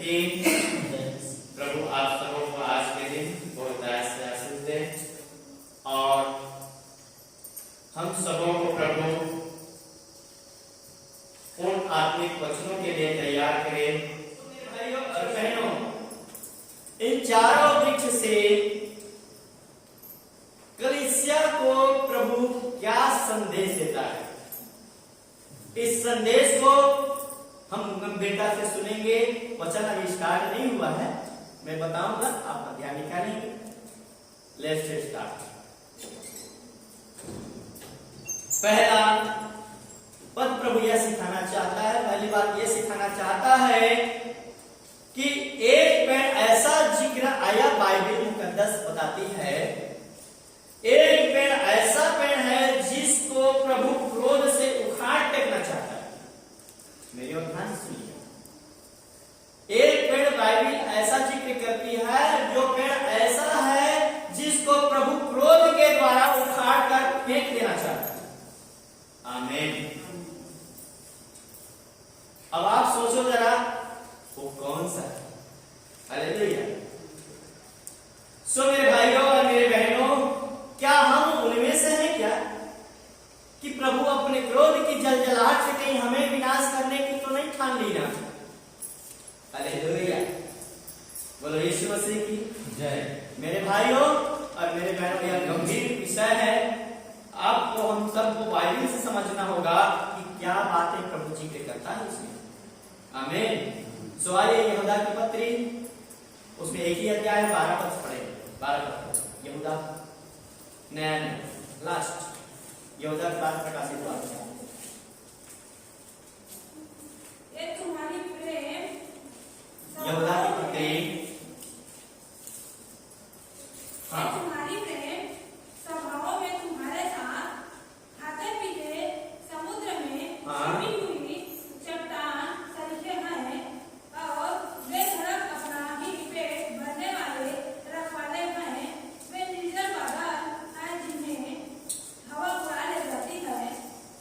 की प्रभु आप सबों को आज के दिन बहुत से आशीष दे और हम सबों को प्रभु उन आत्मिक वचनों के लिए तैयार करें। भाइयों और बहनों, इन चारों वृक्ष से कलीसिया को प्रभु क्या संदेश देता है, इस संदेश को हम गंभीरता से सुनेंगे। वचन अभी स्टार्ट नहीं हुआ है, मैं बताऊंगा, आप ध्यान निकालेंगे। Let's start. पहला पद प्रभु यह सिखाना चाहता है, पहली बात यह सिखाना चाहता है कि एक पेड़ ऐसा जिक्र आया, बाइबल मुकद्दस बताती है, एक पेड़ ऐसा पेड़ है जिसको प्रभु क्रोध से उखाड़ फेंकना चाहता है। मेरी और ध्यान से सुनिए, एक पेड़ बाइबल ऐसा जिक्र करती है, जो पेड़ ऐसा है जिसको प्रभु क्रोध के द्वारा उखाड़ कर फेंक देना चाहता है। आमीन। अब आप सोचो जरा, वो कौन सा है? हालेलुया। सो मेरे भाइयों और मेरे बहनों, क्या हम उनमें से हैं क्या कि प्रभु अपने क्रोध की जलजलाहट से कहीं हमें विनाश करने की तो नहीं ठान ली ना? हालेलुया, बोलो यीशु मसीह की जय। मेरे भाइयों और मेरे बहनों, यह गंभीर विषय है। आपको हम सबको बाइबल से समझना होगा कि क्या बातें प्रभु जी के करता है इसमें। आमीन। सो आइए यहूदा की पत्री, उसमें एक ही अध्याय है, 12 पद पढ़े। 12 पद यहूदा नया लास्ट यहूदा के बाद प्रकाशित हुआ। ये तुम्हारी प्रेम यहूदा की पत्री, हाँ, तुम्हारी प्रेम सभाओं में तुम्हारे साथ खाते पीते समुद्र में छिपी हुई चट्टान सरीखे हैं, और वे धड़क अपना ही पेट भरने वाले रखवाले हैं। वे निर्जल बादल हैं जिन्हें हवा उड़ा ले जाती है,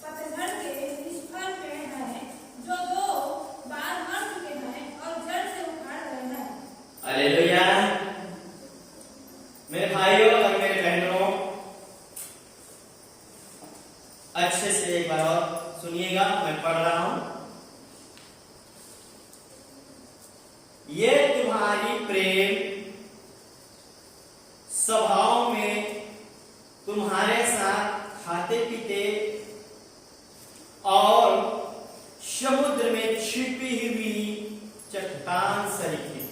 पतझड़ के निष्फल पेड़ हैं जो 2 बार मर चुके हैं और जड़ से उखाड़ गए हैं। हालेलुया। मेरे भाइयों और मेरे बहनों, अच्छे से एक बार और सुनिएगा, मैं पढ़ रहा हूं। ये तुम्हारी प्रेम सभाओं में तुम्हारे साथ खाते पीते और समुद्र में छिपी हुई चट्टान सरीखे।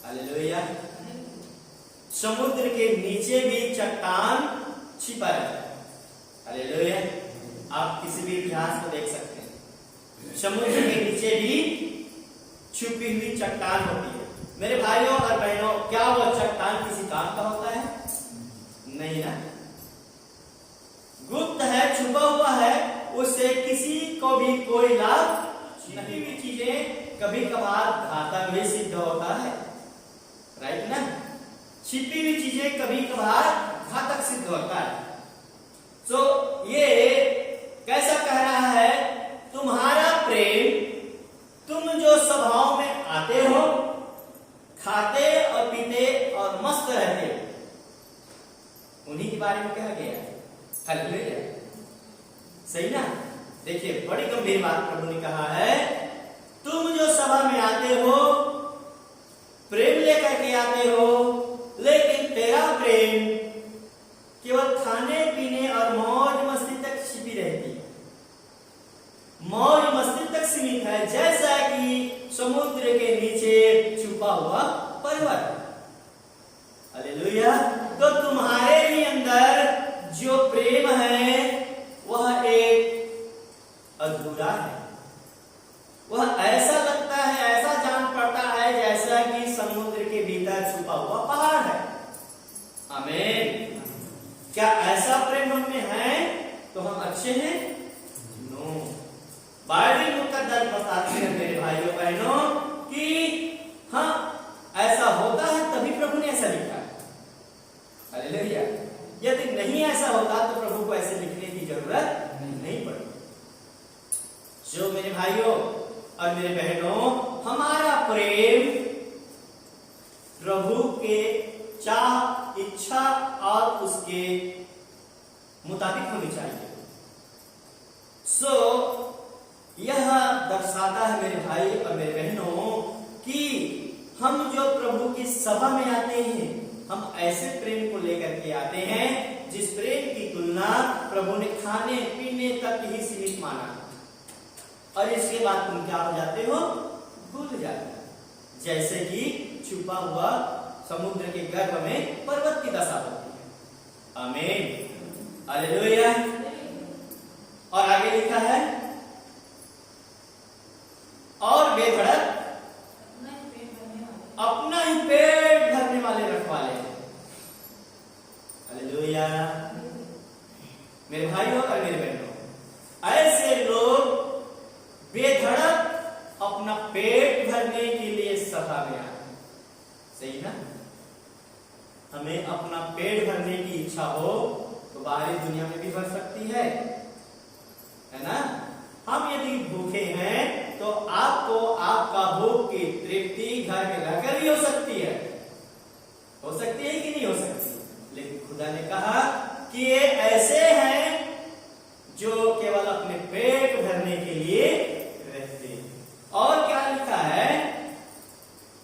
हालेलुया। समुद्र के नीचे भी चट्टान छिपा रहता है। हालेलुया। आप किसी भी इतिहास को देख सकते हैं, समुद्र के नीचे भी छुपी हुई चट्टान होती है। मेरे भाइयों और बहनों, क्या वो चट्टान किसी काम का होता है? नहीं ना, गुप्त है, छुपा हुआ है, उससे किसी को भी कोई लाभ नहीं। भी चीजें कभी कभार घातक भी सिद्ध होता है, राइट ना? छिपी हुई चीजें कभी कभार घातक सिद्ध होता है। सो ये कैसा कह रहा है? तुम्हारा प्रेम, तुम जो सभाओं में आते हो, खाते और पीते और मस्त रहते हो, उन्हीं के बारे में कहा गया है। हालेलुया, सही ना? देखिए, बड़ी गंभीर बात प्रभु ने कहा है। तुम जो सभा में आते हो, प्रेम लेकर के आते हो, लेकिन तेरा प्रेम केवल खाने पीने और मौज मस्ती तक छिपी रहती है, मौज मस्ती तक सीमित है, जैसा कि समुद्र के नीचे छुपा हुआ पर्वत। हालेलुया। तो तुम्हारे ही अंदर जो प्रेम है वह एक अधूरा है, वह ऐसा लगता है, ऐसा जान पड़ता है जैसा कि समुद्र के भीतर छुपा हुआ पहाड़ है। आमीन। क्या ऐसा प्रेम हम में है तो हम अच्छे हैं? नो। बाइबल मुकद्दस बताती है मेरे भाइयों बहनों कि हाँ, ऐसा होता है, तभी प्रभु ने ऐसा लिखा है। हालेलुया। यदि नहीं ऐसा होता तो प्रभु को ऐसे लिखने की जरूरत नहीं पड़ती। जो मेरे भाइयों और मेरे बहनों, हमारा प्रेम प्रभु के चाह, इच्छा और उसके मुताबिक होनी चाहिए। यह दर्शाता है मेरे भाई और मेरे बहनों कि हम जो प्रभु की सभा में आते हैं, हम ऐसे प्रेम को लेकर के आते हैं जिस प्रेम की तुलना प्रभु ने खाने पीने तक ही सीमित माना, और इसके बाद तुम क्या हो जाते हो, भूल जाते हो। जैसे कि छुपा हुआ समुद्र के गर्भ में पर्वत की दशा होती है। आमीन, हालेलुया। और आगे लिखा है, और बेधड़क अपना ही पेट भरने वाले रखवाले हैं। हालेलुया। मेरे भाइयों और मेरे बहनों, ऐसे लोग बेधड़क अपना पेट भरने के लिए सभा में आए। सही ना? हमें अपना पेट भरने की इच्छा हो तो बाहरी दुनिया में भी भर सकती है ना? हम यदि भूखे हैं तो आपको आपका भूख की तृप्ति घर में रहकर भी हो सकती है। हो सकती है कि नहीं हो सकती? लेकिन खुदा ने कहा कि ये ऐसे हैं जो केवल अपने पेट भरने के लिए रहते हैं। और क्या लिखा है?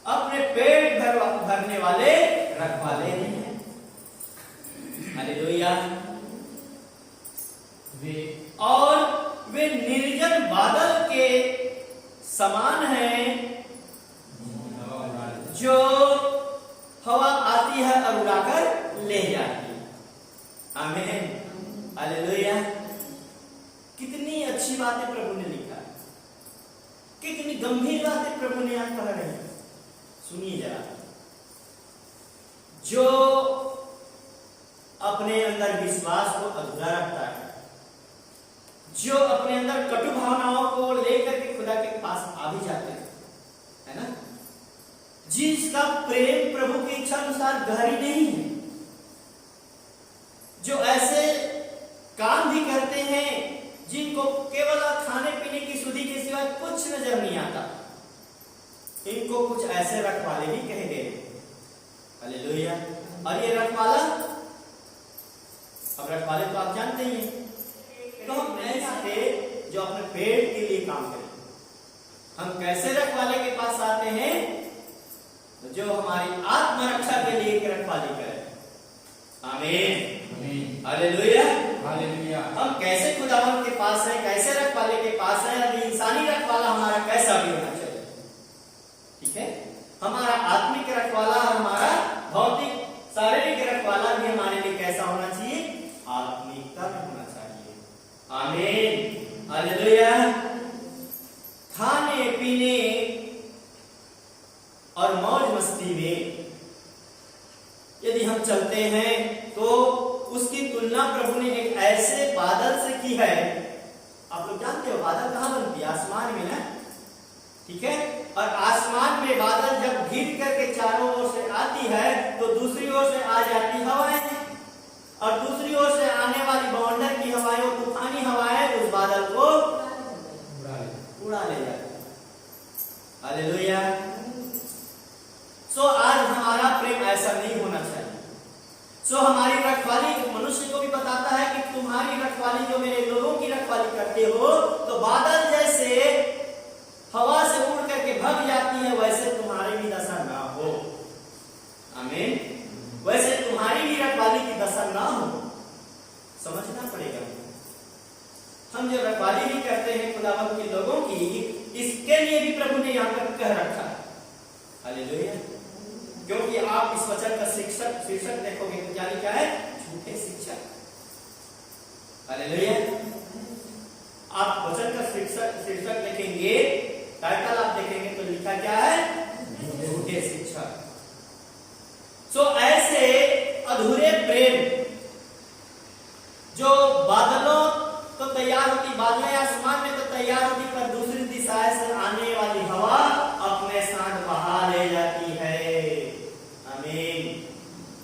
अपने पेट भरने वाले रखवाले नहीं हैं। हालेलुया। और वे निर्जन बादल के समान हैं जो हवा आती है और उड़ाकर ले जाती है। आमीन, हालेलुया। कितनी अच्छी बातें प्रभु ने लिखा है, कितनी गंभीर बातें प्रभु ने यहां कह रहे हैं। सुनिए जरा, जो अपने अंदर विश्वास को अधूरा रखता है, जो अपने अंदर कटु भावनाओं को लेकर के खुदा के पास आ भी जाते हैं, है ना? जिसका प्रेम प्रभु की इच्छा अनुसार गहरी नहीं है, जो ऐसे काम भी करते हैं जिनको केवल खाने पीने की सुधि के सिवाय कुछ नजर नहीं आता, इनको कुछ ऐसे रखवाले भी कहे गए। हालेलुया। और ये रखवाला, अब रखवाले तो आप जानते ही हैं। तो हम ऐसे जो अपने पेट के लिए काम करें, हम कैसे रखवाले के पास आते हैं? तो जो हमारी आत्मरक्षा के लिए एक रखवाली करे। आमीन, हालेलुया, हालेलुया। हम कैसे खुदावंद के पास है, कैसे रखवाले के पास है? अभी इंसानी रखवाला हमारा कैसा भी होना चाहिए, ठीक है? हमारा आत्मिक रखवाला, हमारा भौतिक शारीरिक रखवाला भी हमारे लिए कैसा होना चाहिए? आत्मिकता में होना चाहिए। आमीन, हालेलुया। खाने पीने और मौज मस्ती में यदि हम चलते हैं तो उसकी तुलना प्रभु ने एक ऐसे बादल से की है। आप लोग जानते हो बादल कहां बनती है? आसमान में ना, ठीक है? और आसमान में बादल जब घिर करके चारों ओर से आती है तो दूसरी ओर से आ जाती हवाएं, और दूसरी ओर से आने वाली बवंडर की हवाएं, वो तूफानी हवाएं उस बादल को उड़ा ले जाती है। हालेलुया। आज हमारा प्रेम ऐसा नहीं होना चाहिए। हमारी रखवाली मनुष्य को भी बताता है कि तुम्हारी रखवाली, जो मेरे लोगों की रखवाली करते हो, तो बादल जैसे हवा से उड़ करके भग जाती है, वैसे तुम्हारी भी दशा ना हो। आमीन। वैसे तुम्हारी भी रखवाली की दशा ना हो, समझना पड़ेगा। हम जो रखवाली भी करते हैं खुदावंद के लोगों की, इसके लिए भी प्रभु ने यहाँ पर कह रखा है। हालेलुया। क्योंकि आप इस वचन का शीर्षक देखोगे तो क्या लिखा है? झूठे शिक्षक। हालेलुया। आप वचन का शीर्षक देखेंगे, टाइटल आप देखेंगे तो लिखा क्या है? झूठे शिक्षक। ऐसे अधूरे प्रेम जो बादलों तो तैयार होती, बादलें आसमान में तो तैयार होती, पर दूसरी दिशा से आने वाली हवा अपने साथ बहा ले जाती है। आमीन,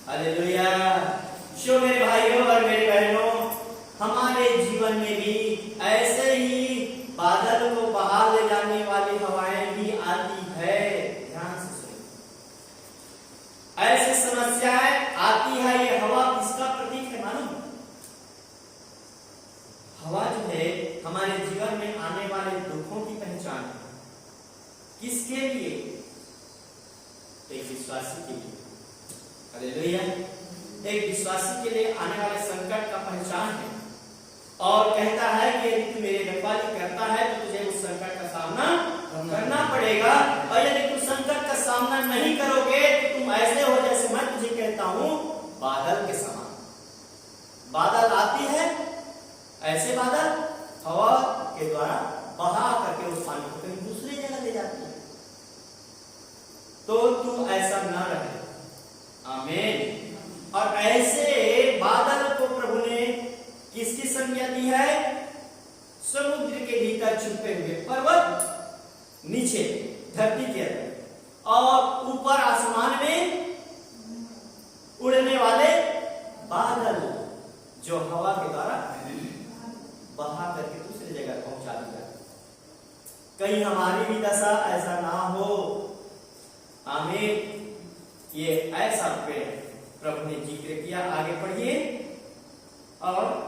हालेलुया। मेरे भाइयों और मेरे बहनों, हमारे जीवन में भी ऐसे ही बादल को बहा ले जाने वाली हवाएं किसके लिए? एक विश्वासी के लिए। हालेलुया। एक विश्वासी के लिए आने वाले संकट का पहचान है और कहता है कि यदि तू मेरे रखवाली करता है तो तुझे उस संकट का सामना करना पड़ेगा, और यदि तुम संकट का सामना नहीं करोगे तो तुम ऐसे हो जैसे मैं तुझे कहता हूं बादल के समान। बादल आती है, ऐसे बादल हवा के द्वारा बहा करके उस पानी को कहीं दूसरी जगह ले जाती है। तो तू ऐसा ना रहे। आमीन। और ऐसे बादल को प्रभु ने किसकी संज्ञा दी है? समुद्र के भीतर छुपे हुए पर्वत, नीचे धरती के अंदर, और ऊपर आसमान में उड़ने वाले बादल जो हवा के द्वारा बहा करके दूसरी जगह पहुंचा दिया। कहीं हमारी भी दशा ऐसा ना हो। आमीन। ये ऐसा पेड़ प्रभु ने जिक्र किया। आगे पढ़िए। और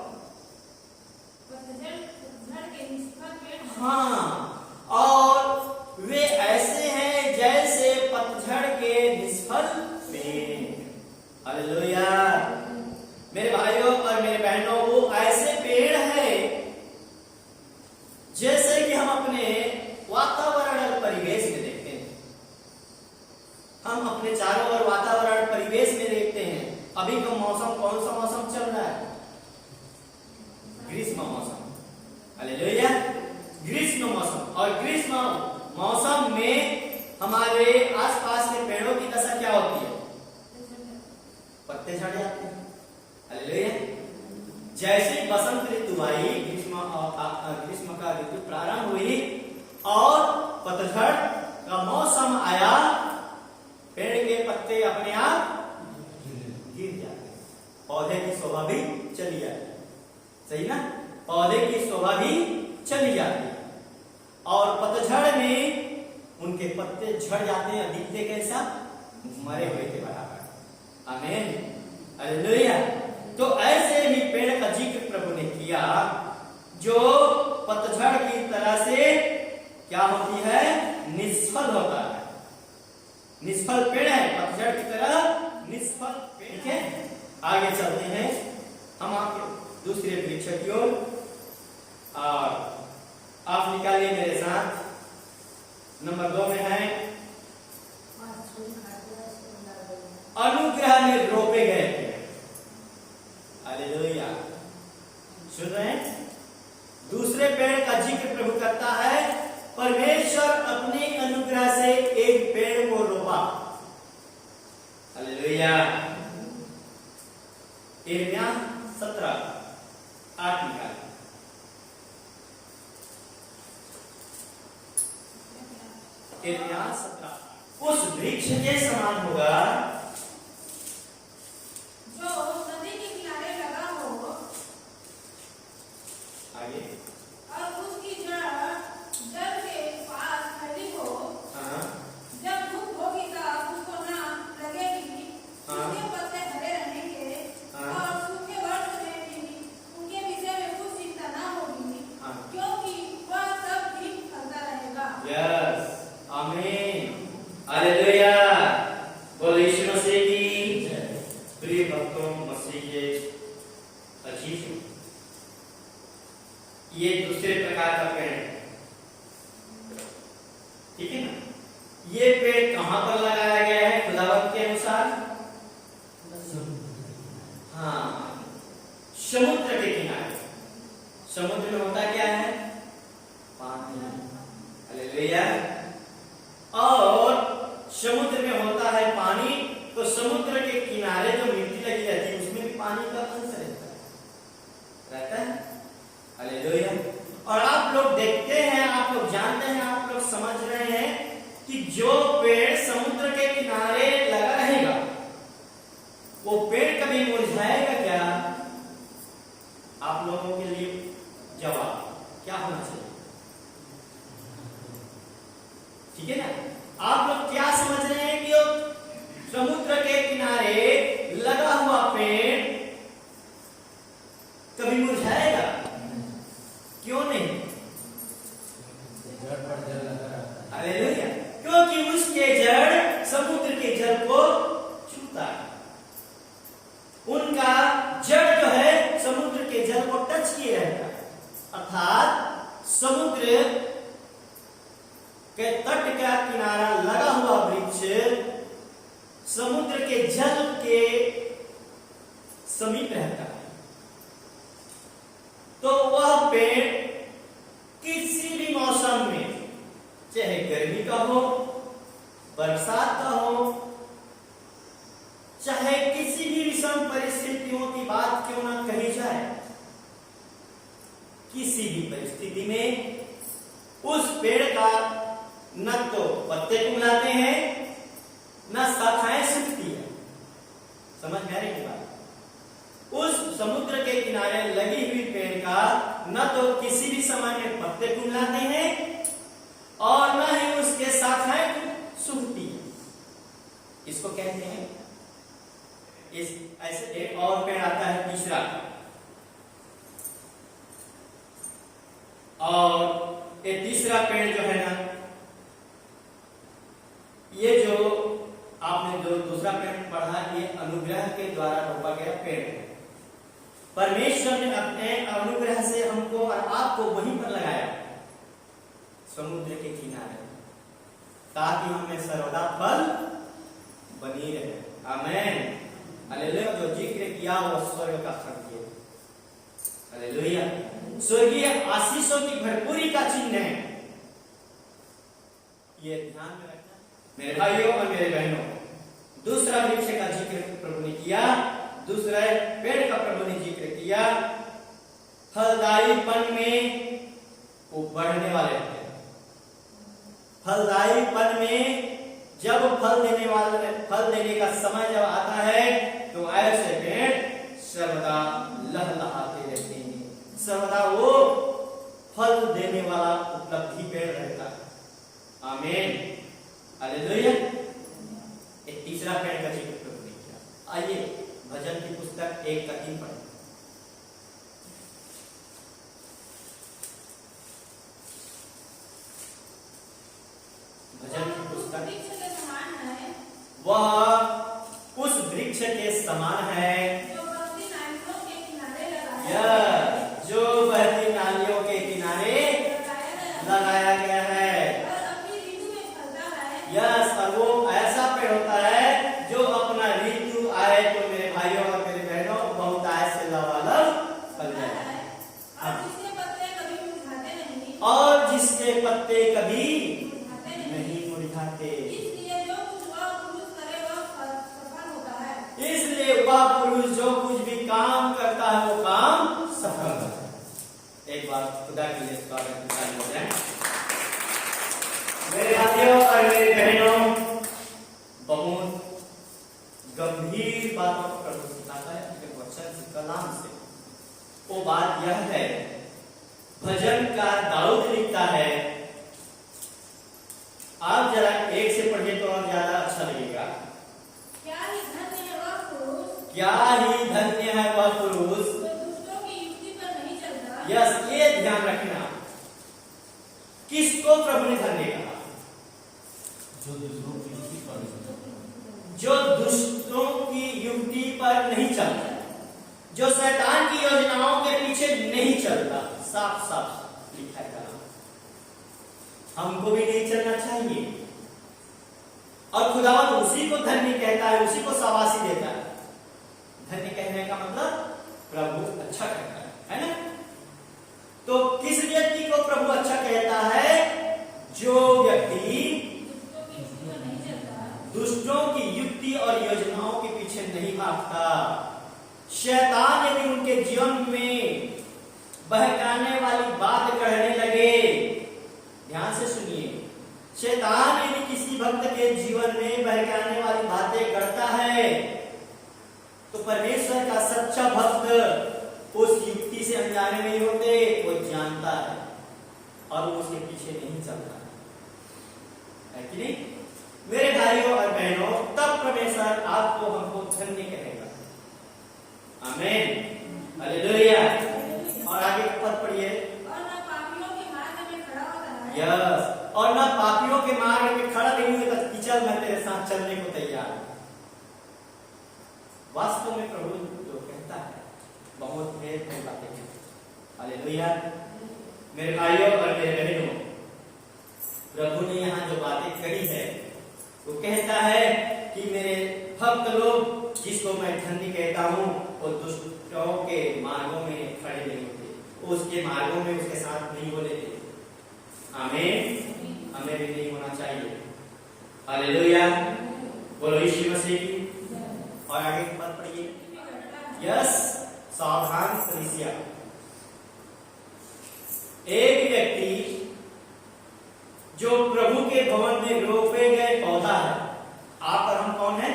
हाँ, और वे ऐसे हैं जैसे पतझड़ के निष्फल पेड़। हालेलुया। मेरे भाइयों और मेरे बहनों, वो ऐसे पेड़ हैं जैसे कि हम अपने वातावरण और परिवेश में देखते हैं। हम अपने चारों ओर वातावरण परिवेश में देखते हैं। अभी का मौसम कौन सा मौसम चल रहा है? ग्रीष्म मौसम। हालेलुया। ग्रीष्म मौसम। और ग्रीष्म मौसम में हमारे आसपास के पेड़ों की दशा क्या होती है? पत्ते झड़ जाते हैं। हालेलुया। जैसे बसंत ऋतु आई, ग्रीष्म का ऋतु प्रारंभ हुई और पतझड़ का मौसम आया, पेड़ के पत्ते अपने आप गिर जाते, पौधे की शोभा भी चली जाती। सही ना? पौधे की शोभा भी चली जाती है और पतझड़ में उनके पत्ते झड़ जाते हैं, दिखते कैसा? मरे हुए के बराबर। आमीन। हालेलुया। तो ऐसे ही पेड़ का जिक्र प्रभु ने किया जो पतझड़ की तरह से क्या होती है? निष्फल होता है। निष्फल पेड़ है, पतझड़ की तरह निष्फल पेड़। ठीक है, आगे चलते हैं हम आपके दूसरे वृक्ष की ओर। और आप निकालिए मेरे साथ। नंबर 2 में है अनुग्रह में रोपे गए पेड़। हालेलुया। सुन रहे हैं? दूसरे पेड़ का जिक्र प्रभु करता है। परमेश्वर अपने अनुग्रह से एक पेड़ को रोपा। हालेलुया। यिर्मयाह 17:8 निकालिए। यिर्मयाह 17। उस वृक्ष के समान होगा जो नदी के किनारे लगा हो। आगे। और उसकी जड़ जल के पास फैली हो। हाँ। जब धूप होगी तब उसको ना लगेगी। हाँ। उसके पत्ते हरे रहेंगे। हाँ। और सूखे वर्ष में भी उनके विषय में कुछ चिंता ना होगी। हाँ। क्योंकि वह सब दिन फलता रहेगा। यस। आमीन। हालेलुया। बोलो यीशु मसीह की जय। प्रिय भक्तों, मसीह के अजीज, ये दूसरे प्रकार का पेड़ है। ठीक है ना? ये पेड़ कहां पर लगाया गया है खुदावंत के अनुसार? हाँ, समुद्र के किनारे। समुद्र में होता क्या है? पानी। हालेलुया। और समुद्र में होता है पानी, तो समुद्र के किनारे जो मिट्टी लगी रहती है उसमें भी पानी का अंश रहता है। हालेलुया। और आप लोग देखते हैं, आप लोग जानते हैं, आप लोग समझ रहे हैं कि जो पेड़ समुद्र के किनारे लगा रहेगा वो पेड़ कभी मुरझाएगा क्या? आप लोगों के लिए जवाब क्या होना चाहिए? ठीक है ना? आप लोग क्या समझ रहे हैं कि समुद्र के किनारे लगा हुआ पेड़ कभी मुरझाएगा? क्यों नहीं? हालेलुया। क्योंकि उसके जड़ समुद्र के जल को छूता है। उनका जड़ जो है समुद्र के जल को टच किए रहता है, अर्थात समुद्र के तट का किनारा लगा हुआ वृक्ष समुद्र के जल के समीप रहता है, तो वह पेड़ किसी भी मौसम में, चाहे गर्मी का हो, बरसात का हो, चाहे किसी भी विषम परिस्थितियों की बात क्यों ना कही जाए, किसी भी परिस्थिति में उस पेड़ का न तो पत्ते कुमलाते हैं, न शाखाएं सूखती है। समझ में आ रही बात? उस समुद्र के किनारे लगी हुई पेड़ का न तो किसी भी समय में पत्ते कुमलाते हैं और न ही उसके शाखाएं सूखती है। इसको कहते हैं, इस ऐसे एक और पेड़ आता है तीसरा, और ये तीसरा पेड़ जो है ना, ये जो आपने जो दूसरा पेड़ पढ़ा, ये अनुग्रह के द्वारा रोपा गया पेड़ है। परमेश्वर ने अपने अनुग्रह से हमको और आपको वहीं पर लगाया, समुद्र के किनारे, ताकि हमें सर्वदा फल बनी रहे। आमीन, हालेलुया। जो जिक्र किया वो स्वर्ग का संकेत, हालेलुया, स्वर्गीय आशीषों की भरपूरी का चिन्ह है। ये ध्यान में रखना मेरे भाइयों और मेरे बहनों। दूसरा वृक्ष का जिक्र प्रभु ने किया, दूसरा पेड़ का प्रभु ने जिक्र किया, फलदायीपन में वो बढ़ने वाले हैं। फलदायीपन में जब फल देने का समय जब आता है, तो ऐसे पेड़ सर्वदा लहलहाते रहते हैं, सर्वदा वो फल देने वाला उपलब्धि पेड़ रहता है। आमीन, हालेलुया। एक तीसरा पेड़ का जिक्र प्रभु ने किया। आइए भजन की पुस्तक 1:3 पढ़ें। भजन की पुस्तक, वह उस वृक्ष के समान है जो बहती नालियों के किनारे लगाया गया है। यस, और वो ऐसा पेड़ होता है जो अपना ऋतु आए तो मेरे भाइयों और मेरे बहनों बहुत आय से लबालब फल जाए, और जिसके पत्ते कभी नहीं मुरझाते। इसलिए वह पुरुष जो कुछ भी काम करता है वो काम सफल होता है। एक बार खुदा के लिए स्वागत हो जाए। मेरे भाइयों और मेरे बहनों, बहुत गंभीर बातों को प्रभु सिखाता है अपने वचन से, कलाम से। वो बात यह है, भजन का दाऊद लिखता है, आप जरा 1 से पढ़िए तो और ज्यादा अच्छा लगेगा। क्या ही धन्य है वह पुरुष जो दुष्टों की युक्ति पर नहीं चलता। यस, ये ध्यान रखना, किसको प्रभु ने धन्य कहा? जो दुष्टों की युक्ति पर नहीं चलता, जो शैतान की योजनाओं के पीछे नहीं चलता। साफ साफ लिखा है, हमको भी नहीं चलना चाहिए। और खुदावन उसी को धन्य कहता है, उसी को शाबाशी देता है। धन्य कहने का मतलब प्रभु अच्छा कहता है ना? तो किस व्यक्ति को प्रभु अच्छा कहता है? जो व्यक्ति दुष्टों की युक्ति और योजनाओं के पीछे नहीं भागता। शैतान यदि उनके जीवन में बहकाने वाली बात कहने लगे, ध्यान से सुनिए, शैतान यदि किसी भक्त के जीवन में बहकाने वाली बातें करता है, तो परमेश्वर का सच्चा भक्त उस युक्ति से अनजाने नहीं होते, वो जानता है और वो उसके पीछे नहीं चलता है कि नहीं? मेरे भाइयों और बहनों, तब परमेश्वर आपको हमको धन्य कहेगा। आमीन, हालेलुया। और आगे पद पढ़िए। और न पापियों के मार्ग में खड़ा होता है। यस, और न पापियों के मार्ग में खड़ा नहीं चलने को तैयार है। वास्तव में प्रभु जो कहता है बहुत भेद में बातें हैं। हालेलुया। मेरे भाइयों और मेरे बहनों, प्रभु ने यहाँ जो बातें कही है वो कहता है कि मेरे भक्त लोग जिसको मैं धन्य कहता हूँ वो दुष्टों के मार्गों में खड़े नहीं होते, वो उसके मार्गों में उसके साथ नहीं हो लेते। आमीन। हमें भी नहीं होना चाहिए। हालेलुया। बोलो यीशु मसीह की। और आगे की बात पढ़िए। यस, सावधान कलीसिया। एक व्यक्ति जो प्रभु के भवन में रोपे गए पौधा है। आप और हम कौन है?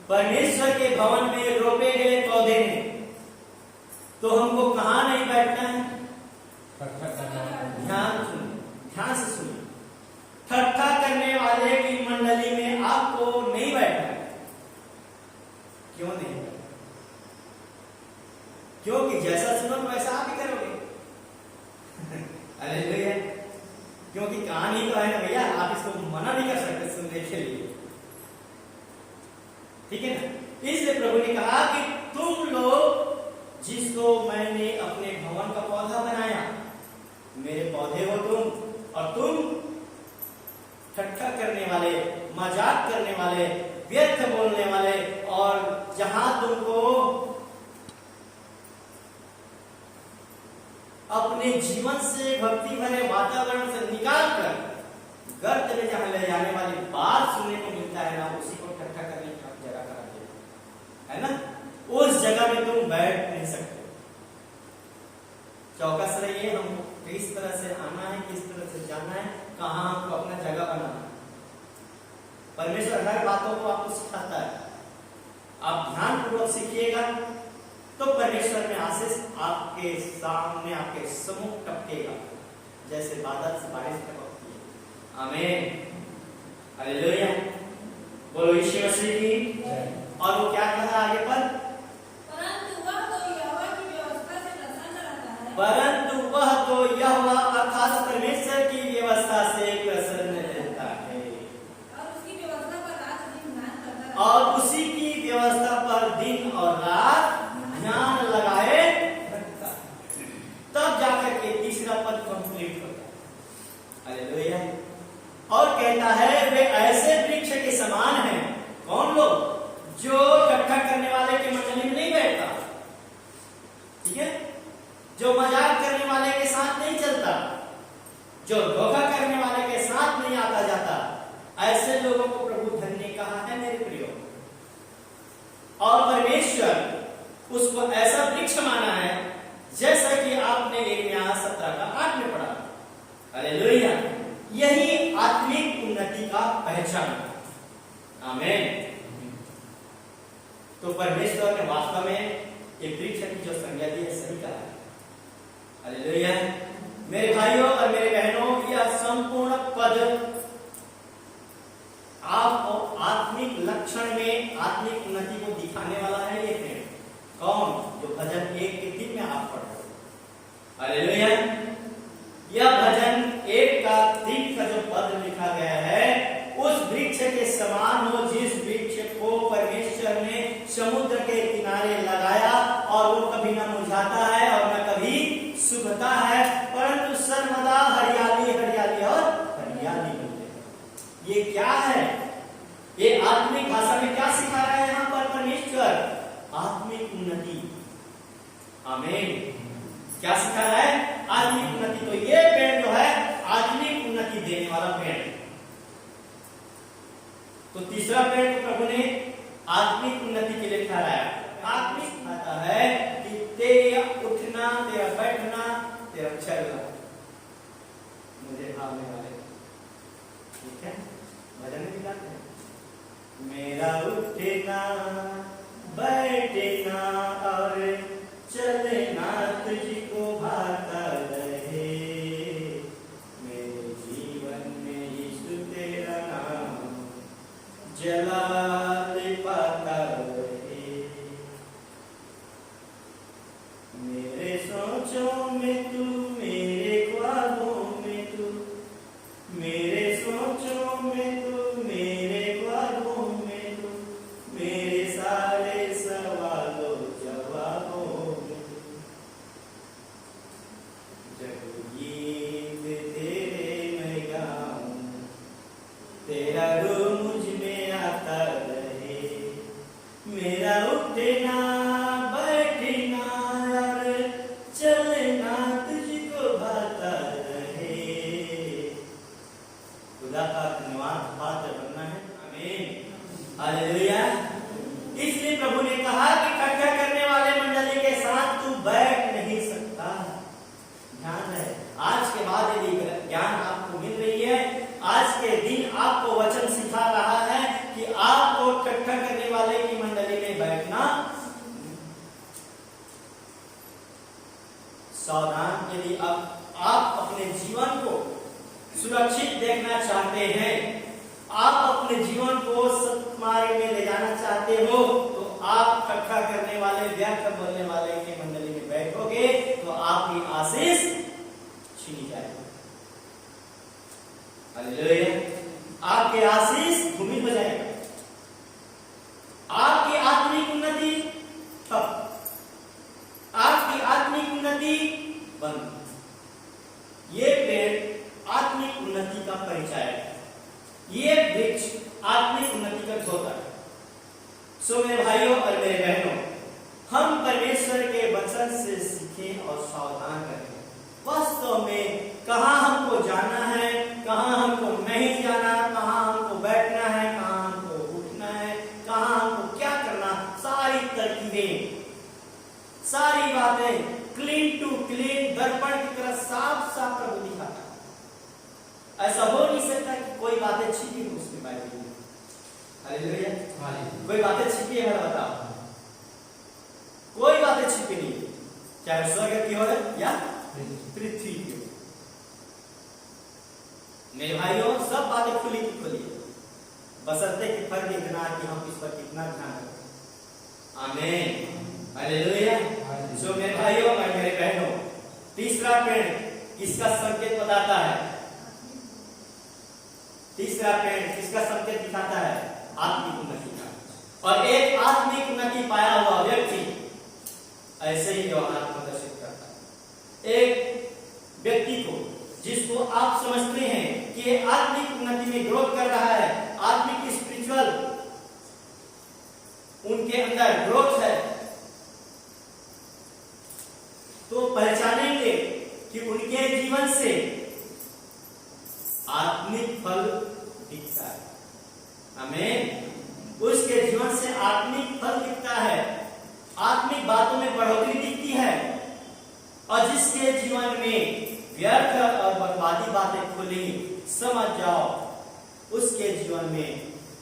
परमेश्वर के भवन में रोपे गए पौधे हैं। तो हमको कहां नहीं बैठना है? ध्यान सुनिए, ध्यान से सुनिए। ठट्ठा करने वाले की मंडली में आपको नहीं बैठना है। क्यों नहीं? क्योंकि जैसा सुनो वैसा आप ही करोगे। हालेलुया। क्योंकि कहानी तो है ना भैया, आप इसको मना नहीं कर सकते सुनने के लिए, ठीक है ना। इसलिए प्रभु ने कहा कि तुम लोग जिसको मैंने अपने भवन का पौधा बनाया, मेरे पौधे हो तुम, और तुम ठट्ठा करने वाले, मजाक करने वाले, व्यर्थ बोलने वाले, और जहां तुमको अपने जीवन से, भक्ति भरे वातावरण से निकाल कर गर्त में जहां ले जाने वाली बात सुनने को मिलता है ना, उसी को ठट्ठा करने की जगह कराते है ना। उस जगह में तुम बैठ नहीं सकते। चौकस रहिए, हमको किस तरह से आना है, किस तरह से जाना है, कहां हमको अपना जगह बनाना है। परमेश्वर हर बातों को आपको सिखाता है। आप ध्यानपूर्वक सीखिएगा तो परमेश्वर में आशीष आपके सामने, आपके सम्मुख टपकेगा, जैसे बादल से बारिश टपकती है। आमीन। हालेलुया। बोलो यीशु मसीह की। और वो क्या कहा आगे पर? परंतु वह तो यहोवा की व्यवस्था से प्रसन्न रहता है। परंतु वह तो यहोवा अर्थात परमेश्वर की व्यवस्था से प्रसन्न रहता है, और उसकी व्यवस्था पर रात दिन ध्यान करता है। और उसी की व्यवस्था पर दिन और रात ध्यान लगाए रखता है। तब जाकर के तीसरा पद कंप्लीट होता है। हालेलुया। और कहता है वे ऐसे वृक्ष के समान हैं। कौन लोग? जो ठट्ठा करने वाले के मंडली में नहीं बैठता, ठीक है, जो मजाक करने वाले के साथ नहीं चलता, जो धोखा करने वाले के साथ नहीं आता जाता, ऐसे लोगों को प्रभु धन्य कहा है मेरे प्रियो। और परमेश्वर उसको ऐसा वृक्ष माना है जैसा कि आपने यिर्मयाह 17:8 में पढ़ा। हालेलुया। यही आत्मिक उन्नति का पहचान है। आमीन। तो परमेश्वर ने वास्तव में एक वृक्ष की जो संज्ञा दी है सही कहा है। हालेलुया। मेरे भाइयों और मेरे बहनों, यह संपूर्ण पद आपको आत्मिक लक्षण में आत्मिक उन्नति को दिखाने वाला है। ये पेड़ कौन? जो भजन 1 के 3 में आप पढ़ रहे हो। हालेलुया। यह भजन 1 का 3 का जो पद लिखा गया है, उस वृक्ष के समान हो जिस वृक्ष को परमेश्वर ने समुद्र के किनारे लगाया, और वो कभी न मुरझाता है और न कभी सूखता है, परंतु सर्वदा हरियाली हरियाली और हरियाली मिलती है। ये क्या है? ये आत्मिक भाषा में क्या सिखा रहा है यहाँ पर परमेश्वर? आत्मिक उन्नति। आमीन। क्या सिखा रहा है? आत्मिक उन्नति। तो ये पेड़ जो है आत्मिक उन्नति देने वाला पेड़। तो तीसरा पेड़ को प्रभु ने आत्मिक उन्नति के लिए ठहराया। आत्मिक आता है कि तेरा उठना, तेरा बैठना, तेरा चलना मुझे भावने वाले, ठीक है। भजन में गाते हैं, मेरा उठना बैठना और चलना तुझको भाता रहे, मेरे जीवन में यीशु तेरा नाम जलाल पाता रहे, मेरे सोचों में तू, मेरे ख्वाबों में तू, मेरे सोचों में तू खुदा का धन्यवाद पात्र बनना है। आमीन, हालेलुया। इसलिए प्रभु ने कहा कि इकट्ठा करने वाले मंडली के साथ तू बैठ नहीं सकता। ध्यान रहे, आज के बाद यदि ज्ञान आपको मिल रही है, आज के दिन आपको वचन सिखा रहा है कि आपको इकट्ठा करने वाले की मंडली में बैठना सावधान। यदि आप अपने जीवन को सुरक्षित देखना चाहते हैं, आप अपने जीवन को सत्मार्ग में ले जाना चाहते हो, तो आप इकट्ठा करने वाले, व्यर्थ बोलने वाले के मंडली में बैठोगे तो आपकी आशीष छीनी जाएगी। हालेलुया। आपके आशीष भूमि में जाएगा, आपकी आत्मिक उन्नति ठप, आपकी आत्मिक उन्नति बंद। ये पेड़ आत्मिक उन्नति का परिचय है, ये वृक्ष आत्मिक उन्नति का धोता है। सो मेरे भाइयों और मेरे बहनों, हम परमेश्वर के वचन से सीखें और सावधान रहें। वास्तव में कहां हमको जाना है, कहां हमको नहीं जाना, कहां हमको बैठना है, कहां हमको उठना है, कहां हमको क्या करना, सारी तरकीबें, सारी बातें क्लीन टू क्लीन दर्पण की तरह साफ साफ प्रभु दिखाता है। ऐसा हो नहीं सकता कि कोई बातें छिपी हो उसके बारे में। हालेलुया। कोई बातें छिपी है, बताओ, कोई बातें छिपी नहीं, चाहे स्वर्ग की हो या पृथ्वी की हो। मेरे भाइयों, सब बातें खुली की खुली है, बशर्ते कि फर्क इतना कि हम इस पर कितना ध्यान रखें। आमीन, हालेलुया। सो मेरे भाइयों और मेरे बहनों, तीसरा पेड़ किसका संकेत बताता है? तीसरा पेड़ किसका संकेत दिखाता है? आत्मिक उन्नति का। और एक आत्मिक उन्नति पाया हुआ व्यक्ति ऐसे ही व्यवहार प्रदर्शित करता है। एक व्यक्ति को जिसको आप समझते हैं कि आत्मिक उन्नति में ग्रोथ कर रहा है, आत्मिक स्पिरिचुअल उनके अंदर ग्रोथ है, तो पहचानेंगे कि उनके जीवन से आत्मिक फल दिखता है। आमीन। उसके जीवन से आत्मिक फल दिखता है, आत्मिक बातों में बढ़ोतरी दिखती है। और जिसके जीवन में व्यर्थ और बर्बादी बातें खुली, समझ जाओ उसके जीवन में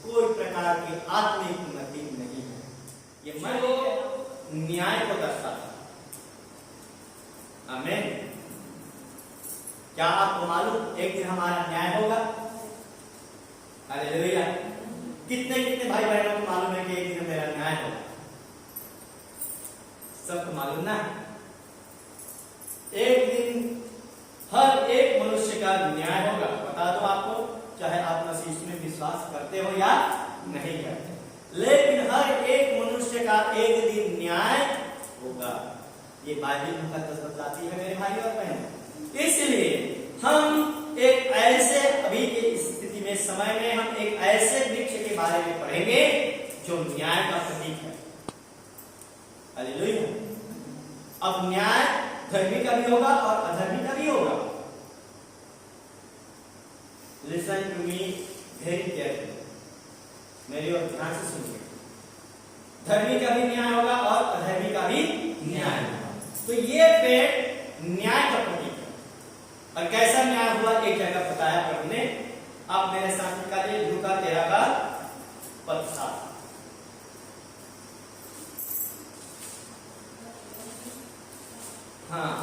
कोई प्रकार की आत्मिक उन्नति नहीं है। ये मन न्याय को दर्शाता है। आमीन। क्या आपको मालूम एक दिन हमारा न्याय होगा? हालेलुया। कितने कितने भाई बहनों को मालूम है कि एक दिन मेरा न्याय होगा? सबको मालूम ना? एक दिन हर एक मनुष्य का न्याय होगा। बता दो आपको, चाहे आप मसीह में विश्वास करते हो या नहीं करते, लेकिन हर एक मनुष्य का एक दिन न्याय होगा। ये बाइबल मुकद्दस बताती है मेरे भाई और बहन। इसलिए हम एक ऐसे अभी की स्थिति में, समय में, हम एक ऐसे वृक्ष के बारे में पढ़ेंगे जो न्याय का प्रतीक है। हालेलुया। अब न्याय धर्मी का भी होगा और अधर्मी का भी होगा। Listen to me very carefully, मेरी ओर ध्यान से सुनिए। धर्मी का भी न्याय होगा और अधर्मी का भी न्याय होगा। तो ये पेड़ न्याय का प्रतीक है। और कैसा न्याय हुआ एक जगह बताया प्रभु ने। आप मेरे साथ निकालिए लूका 13 का पद 7। हाँ,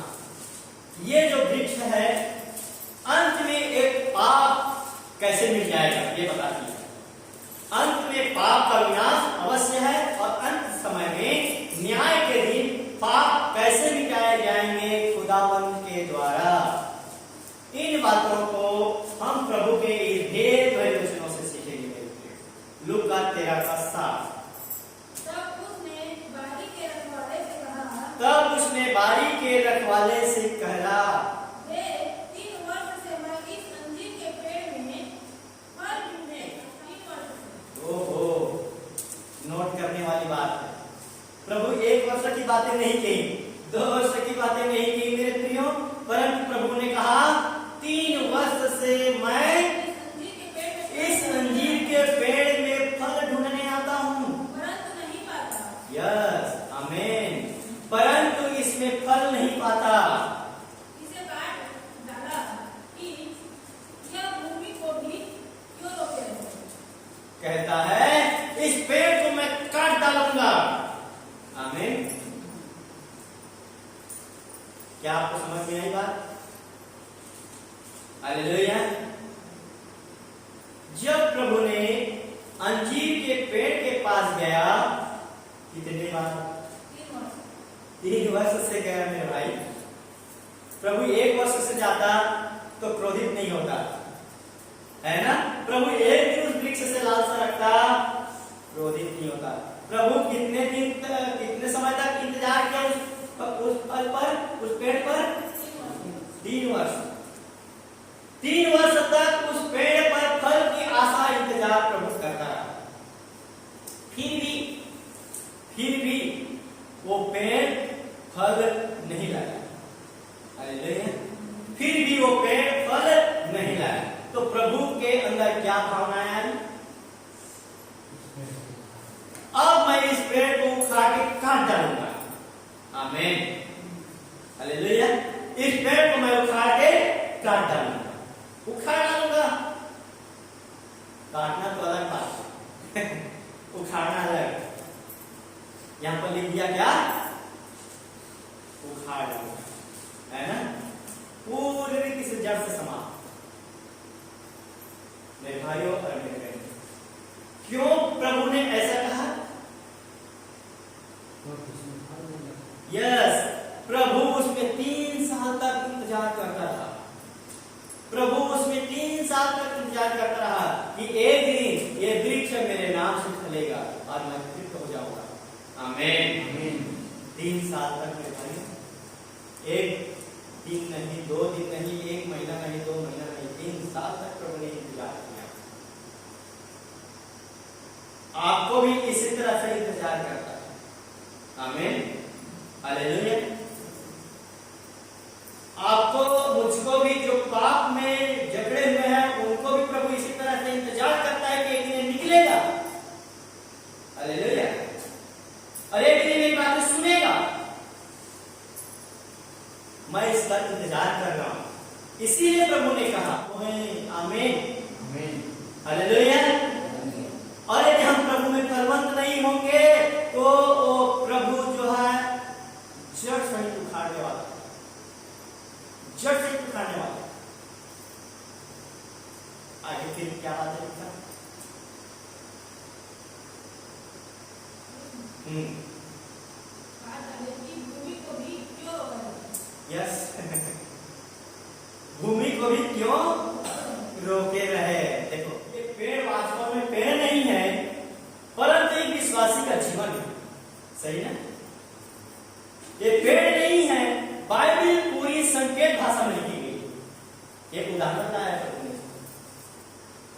ये जो वृक्ष है अंत में एक पाप कैसे मिल जाएगा ये बताती है। अंत में पाप का विनाश अवश्य है और अंत समय में न्याय के दिन पाप कैसे मिटाए जाएंगे खुदावंत के द्वारा। इन बातों को हम प्रभु के ढेर भरे वचनों से सीखेंगे। लूका 13 का 7। तब उसने बारी के रखवाले से कहा, तब उसने बारी के रखवाले से कहा, 3 वर्ष से मैं इस अंजीर के पेड़ में फल ढूंढे 3 वर्ष से। ओहो, नोट करने वाली बात है। प्रभु 1 वर्ष की बातें नहीं कही, 2 वर्ष की बातें नहीं कही मेरे प्रियो, परंतु प्रभु ने कहा 3 वर्ष से मैं इस अंजीर के कहता है इस पेड़ को मैं काट डालूंगा। आमीन। क्या आपको समझ में आई बात? हालेलुया। जब प्रभु ने अंजीर के पेड़ के पास गया, कितने बार? 3 वर्ष से गया मेरे भाई। प्रभु 1 वर्ष से जाता तो क्रोधित नहीं होता, है ना? प्रभु 1 दिन उस वृक्ष से लालसा रखता, क्रोधित नहीं होता। प्रभु कितने समय तक इंतजार किया उस फल पर, उस पेड़ पर? 3 वर्ष। 3 वर्ष तक उस पेड़ पर फल की आशा इंतजार प्रभु करता रहा। फिर भी वो पेड़ फल नहीं लाया। हालेलुया। फिर भी वो पेड़ फल नहीं लाया। तो प्रभु के अंदर क्या भावनाएं आई? अब मैं इस पेड़ को उखाड़ के काट डालूंगा। आमीन। हालेलुया। इस पेड़ को मैं उखाड़ के काट डालूंगा। उखाड़ डालूंगा। काटना तो अलग बात है, उखाड़ना अलग। यहां पर लिख दिया क्या? उखाड़ डालूंगा, है ना? पूरी रीति से जड़ से समाप्त। मेरे भाइयों और मेरे बहनों, क्यों प्रभु ने ऐसा कहा? यस, प्रभु उसमें 3 साल तक इंतजार करता रहा। प्रभु उसमें 3 साल तक इंतजार करता रहा कि एक दिन ये वृक्ष मेरे नाम से फलेगा और मैं तृप्त हो जाऊंगा। आमीन। 3 साल तक मेरे भाई, 1 दिन नहीं, 2 दिन नहीं, 1 महीना नहीं, 2 महीना नहीं, 3 साल तक प्रभु ने इंतजार किया। आपको भी इसी तरह से इंतजार करता है। आमीन। हालेलुया। आपको, मुझको भी जो पाप में जकड़े हुए हैं उनको भी प्रभु इसी तरह से इंतजार करता है कि एक दिन निकलेगा। हालेलुया। और एक दिन मेरी बातें सुनेगा। मैं इसका इंतजार कर रहा हूं। इसीलिए प्रभु ने कहा। आमीन। हालेलुया। और यदि हम प्रभु में फलवंत नहीं होंगे तो वो प्रभु जो है जड़ सहित उखाड़ने वाला, जड़ से उखाड़ने वाला। आगे फिर क्या बात है? भूमि को भी क्यों यस भूमि को भी क्यों रोके रहे? देखो, ये पेड़ वास्तव में पेड़ नहीं है, परंतु एक विश्वासी का जीवन है। सही ना? ये पेड़ नहीं है। बाइबल पूरी संकेत भाषा में लिखी गई। एक उदाहरण बताया प्रभु ने।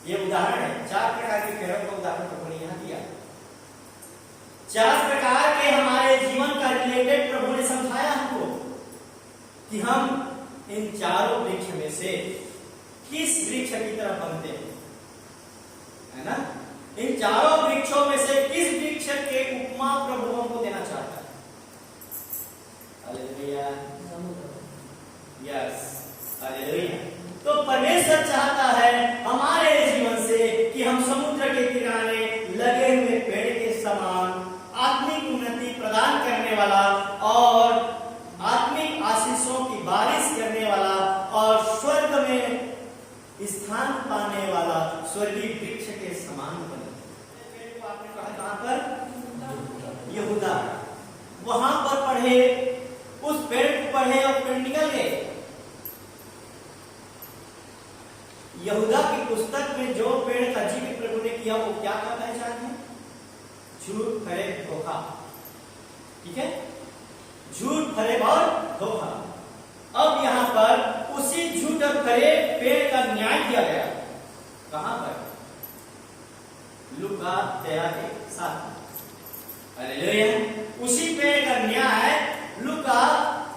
ये उदाहरण है 4 प्रकार के पेड़ों का उदाहरण प्रभु ने यहां दिया। 4 प्रकार के हमारे जीवन का रिलेटेड प्रभु ने समझाया हमको कि हम इन चारों वृक्ष में से किस वृक्ष की तरफ बनते हैं, है ना? इन चारों वृक्षों में से किस वृक्ष के उपमा प्रभु हमको देना चाहता है? हालेलुया। Yes, hallelujah. तो परमेश्वर चाहता है हमारे जीवन से कि हम समुद्र के किनारे लगे हुए पेड़ के समान आत्मिक उन्नति प्रदान करने वाला और आत्मिक आशीषों की बारिश करने वाला और स्वर्ग में स्थान पाने वाला स्वर्गीय वृक्ष के समान बने। आपने कहा कहां पर? यहूदा। वहां पर पढ़े, उस पेड़ को पढ़े और पेड़ निकल गए। यहूदा की पुस्तक में जो पेड़ का जिक्र प्रभु ने किया वो क्या का पहचान है? झूठ, फरेब, धोखा। ठीक है? झूठ, फरेब और धोखा। अब यहां पर उसी झूठ और फरेब पेड़ का न्याय किया गया। कहां पर? लूका 13:7। हालेलुया। उसी पेड़ का न्याय लूका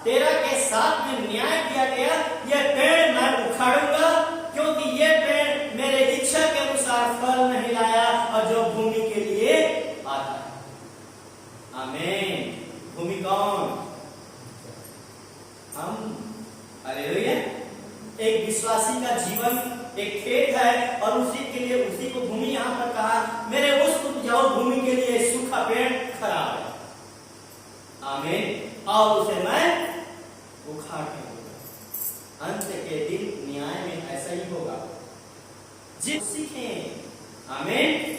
13:7 में न्याय किया गया। यह पेड़ मैं उखाड़ूंगा क्योंकि यह पेड़ मेरे इच्छा के अनुसार फल नहीं लाया और जो भूमि के लिए आता है। आमीन। भूमि कौन? हम। हालेलुया। एक विश्वासी का जीवन एक खेत है और उसी के लिए उसी को भूमि यहां पर कहा और उसे मैं उखाड़ फेंकूंगा। अंत के दिन न्याय में ऐसा ही होगा। जिस सीखें, आमीन।